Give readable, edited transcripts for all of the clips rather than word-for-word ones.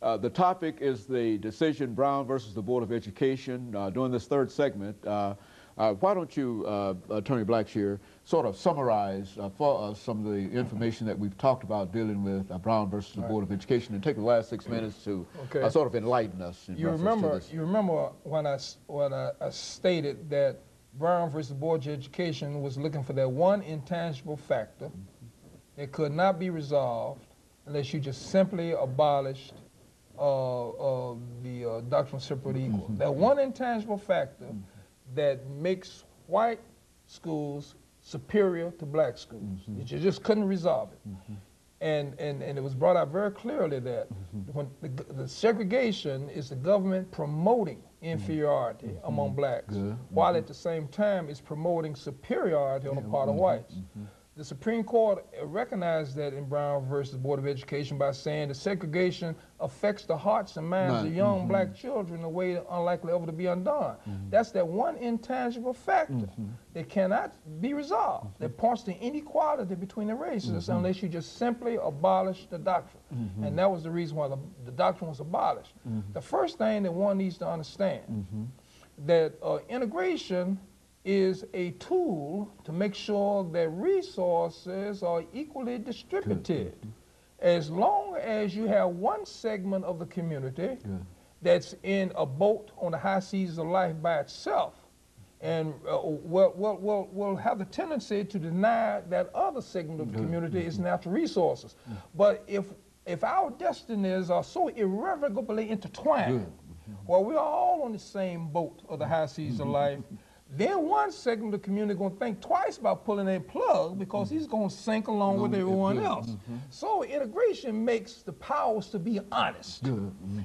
The topic is the decision Brown versus the Board of Education. During this third segment, why don't you, Attorney Blackshear, sort of summarize for us some of the information that we've talked about dealing with Brown versus the Board of Education, and take the last 6 minutes to sort of enlighten us. You remember when I stated that Brown versus the Board of Education was looking for that one intangible factor that could not be resolved unless you just simply abolished the doctrine of separate equal. That one intangible factor that makes white schools superior to black schools. You just couldn't resolve it. And it was brought out very clearly that when the segregation is the government promoting inferiority among blacks, while at the same time it's promoting superiority on the part of whites. The Supreme Court recognized that in Brown versus Board of Education by saying the segregation affects the hearts and minds of young black children in a way unlikely ever to be undone. That's that one intangible factor that cannot be resolved, that points to inequality between the races unless you just simply abolish the doctrine. And that was the reason why the doctrine was abolished. The first thing that one needs to understand that integration is a tool to make sure that resources are equally distributed. As long as you have one segment of the community that's in a boat on the high seas of life by itself, and will have the tendency to deny that other segment of the community its natural resources. But if our destinies are so irrevocably intertwined, well, we're all on the same boat of the high seas of life, then one segment of the community is going to think twice about pulling a plug because he's going to sink along with everyone else. So integration makes the powers to be honest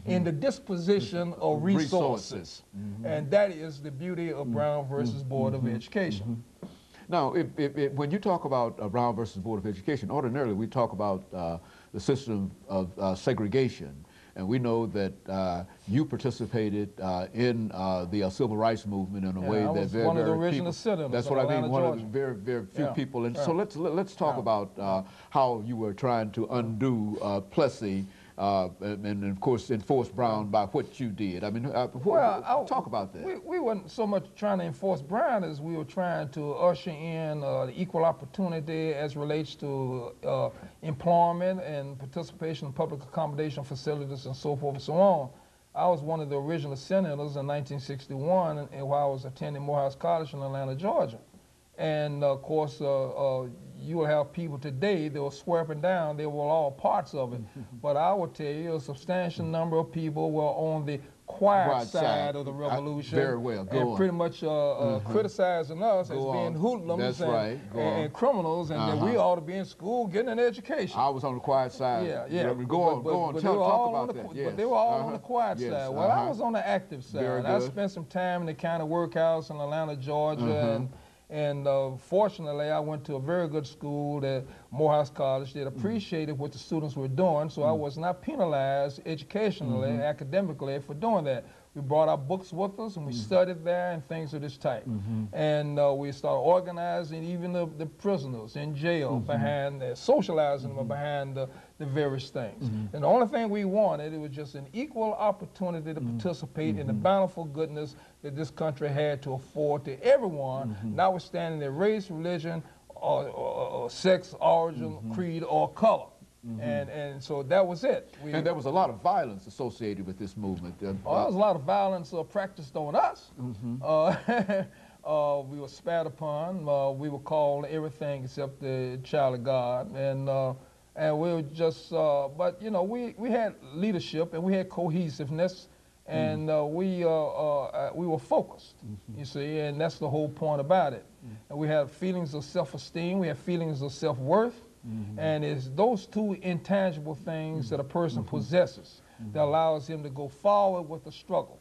in the disposition of resources. And that is the beauty of Brown versus Board of Education. Now, when you talk about Brown versus Board of Education, ordinarily we talk about the system of segregation. And we know that you participated in the civil rights movement in a way that very, one of the very original citizens. That's what I mean. One of the very, very few people. And so let's talk about how you were trying to undo Plessy and of course enforce Brown by what you did. I mean, talk about that. We weren't so much trying to enforce Brown as we were trying to usher in the equal opportunity as relates to employment and participation in public accommodation facilities and so forth and so on. I was one of the original senators in 1961 while I was attending Morehouse College in Atlanta, Georgia. And of course, you will have people today that will swear up and down they were all parts of it. But I will tell you, a substantial number of people were on the quiet side of the revolution. Very well, and pretty much criticizing us as being hoodlums and criminals, and that we ought to be in school getting an education. I was on the quiet side. Go on, talk about that. But they were all on the quiet side. Well, I was on the active side. I spent some time in the county workhouse in Atlanta, Georgia, and fortunately, I went to a very good school, at Morehouse College, that appreciated what the students were doing, so I was not penalized educationally, academically for doing that. We brought our books with us and we studied there and things of this type. And we started organizing even the prisoners in jail behind, socializing them behind the various things. And the only thing we wanted, it was just an equal opportunity to participate in the bountiful goodness that this country had to afford to everyone, notwithstanding their race, religion, or sex, origin, creed, or color. And so that was it. And there was a lot of violence associated with this movement. There was a lot of violence practiced on us. We were spat upon. We were called everything except the child of God. And we were just, but you know, we had leadership and we had cohesiveness, and we were focused, you see, and that's the whole point about it. And we had feelings of self-esteem, we had feelings of self-worth, and it's those two intangible things that a person possesses that allows him to go forward with the struggle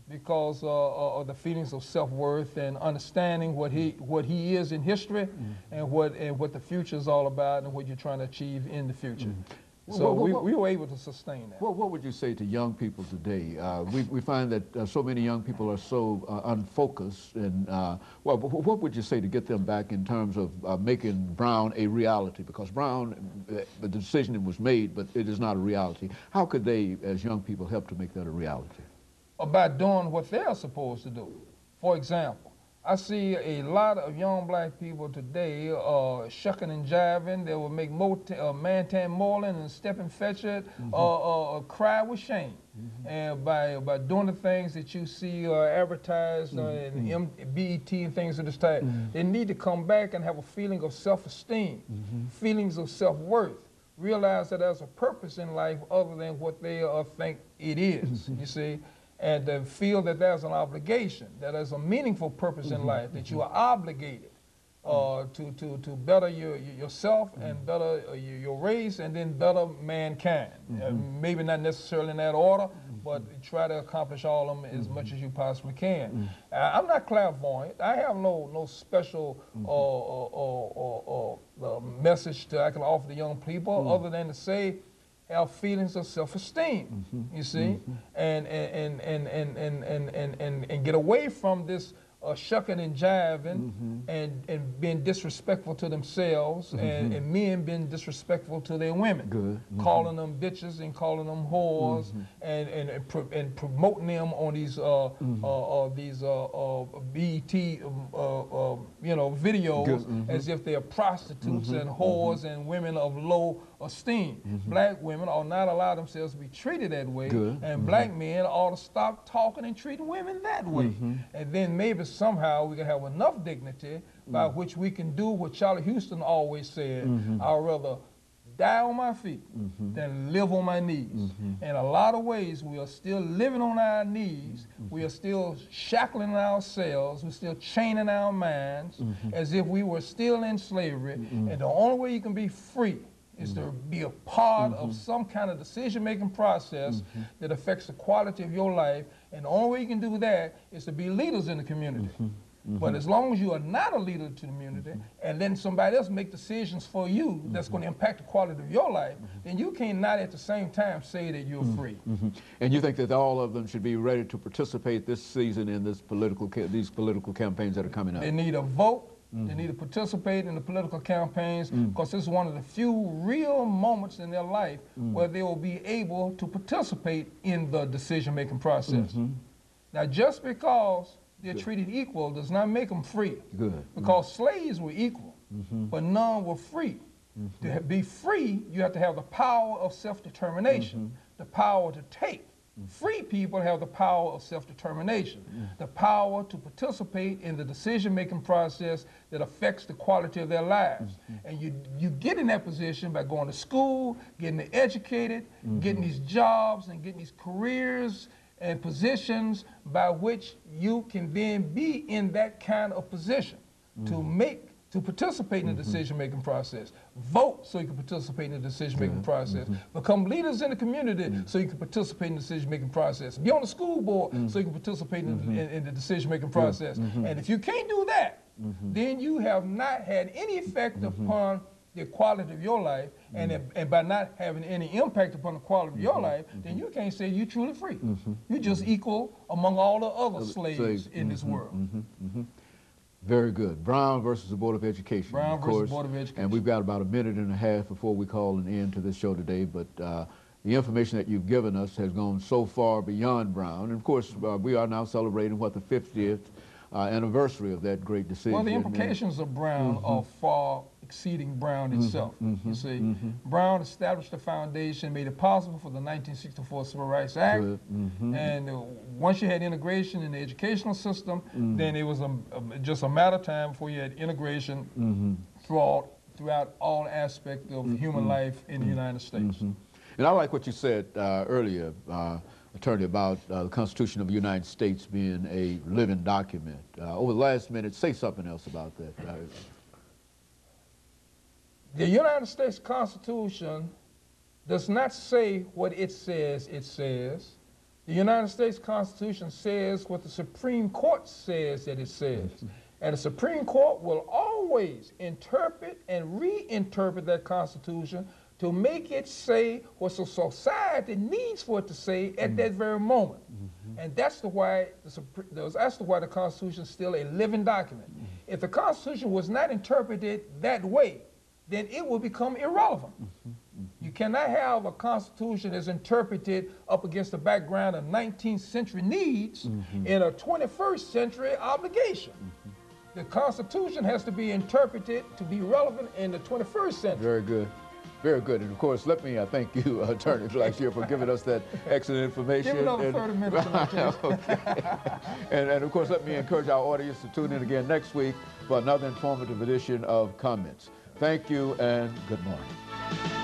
because of the feelings of self-worth and understanding what he is in history and what the future is all about and what you're trying to achieve in the future. So we were able to sustain that. What would you say to young people today? We find that so many young people are so unfocused, and well, what would you say to get them back in terms of making Brown a reality? Because Brown, the decision was made, but it is not a reality. How could they, as young people, help to make that a reality? By doing what they're supposed to do. For example, I see a lot of young black people today shucking and jiving. They will make man-tan moreland and step and fetch it, cry with shame. And by doing the things that you see advertised in BET and things of this type, they need to come back and have a feeling of self-esteem, feelings of self-worth. Realize that there's a purpose in life other than what they think it is, you see. And feel that there's an obligation, that there's a meaningful purpose in life, that you are obligated to better yourself and better your race and then better mankind. Maybe not necessarily in that order, but try to accomplish all of them as much as you possibly can. I'm not clairvoyant. I have no special message that I can offer to young people other than to say, have feelings of self-esteem, you see, and get away from this shucking and jiving and being disrespectful to themselves and men being disrespectful to their women, calling them bitches and calling them whores and promoting them on these BET videos as if they are prostitutes and whores and women of low esteem. Black women ought not allow themselves to be treated that way, and black men ought to stop talking and treating women that way. And then maybe somehow we can have enough dignity by which we can do what Charlie Houston always said, I'd rather die on my feet than live on my knees. In a lot of ways, we are still living on our knees. We are still shackling ourselves. We're still chaining our minds as if we were still in slavery. And the only way you can be free is to be a part of some kind of decision-making process that affects the quality of your life. And the only way you can do that is to be leaders in the community. But as long as you are not a leader to the community and letting somebody else make decisions for you that's going to impact the quality of your life, then you cannot at the same time say that you're free. And you think that all of them should be ready to participate this season in these political campaigns that are coming up? They need a vote. They need to participate in the political campaigns because this is one of the few real moments in their life where they will be able to participate in the decision-making process. Now, just because they're treated equal does not make them free. Because slaves were equal, but none were free. To be free, you have to have the power of self-determination, the power to take. Free people have the power of self-determination, the power to participate in the decision-making process that affects the quality of their lives. And you get in that position by going to school, getting educated, getting these jobs and getting these careers and positions by which you can then be in that kind of position to participate in the decision-making process. Vote so you can participate in the decision-making process. Become leaders in the community so you can participate in the decision-making process. Be on the school board so you can participate in the decision-making process. And if you can't do that, then you have not had any effect upon the quality of your life, and by not having any impact upon the quality of your life, then you can't say you're truly free. You're just equal among all the other slaves in this world. Very good. Brown versus the Board of Education. Brown versus the Board of Education. And we've got about a minute and a half before we call an end to this show today, but the information that you've given us has gone so far beyond Brown. And of course, we are now celebrating, what, the 50th anniversary of that great decision. Well, the implications of Brown are far exceeding Brown itself. You see, Brown established the foundation, made it possible for the 1964 Civil Rights Act, and once you had integration in the educational system, then it was just a matter of time before you had integration throughout all aspects of human life in the United States. And I like what you said earlier, Attorney, about the Constitution of the United States being a living document. Over the last minute, say something else about that. The United States Constitution does not say what it says it says. The United States Constitution says what the Supreme Court says that it says. And the Supreme Court will always interpret and reinterpret that Constitution to make it say what the society needs for it to say at that very moment. And that's why the Constitution is still a living document. If the Constitution was not interpreted that way, then it will become irrelevant. You cannot have a Constitution that's interpreted up against the background of 19th century needs in a 21st century obligation. The Constitution has to be interpreted to be relevant in the 21st century. Very good. Very good. And of course, let me thank you, Attorney Blackshear, for giving us that excellent information. Give me another 30 minutes. Okay. And of course, let me encourage our audience to tune in again next week for another informative edition of Comments. Thank you and good morning.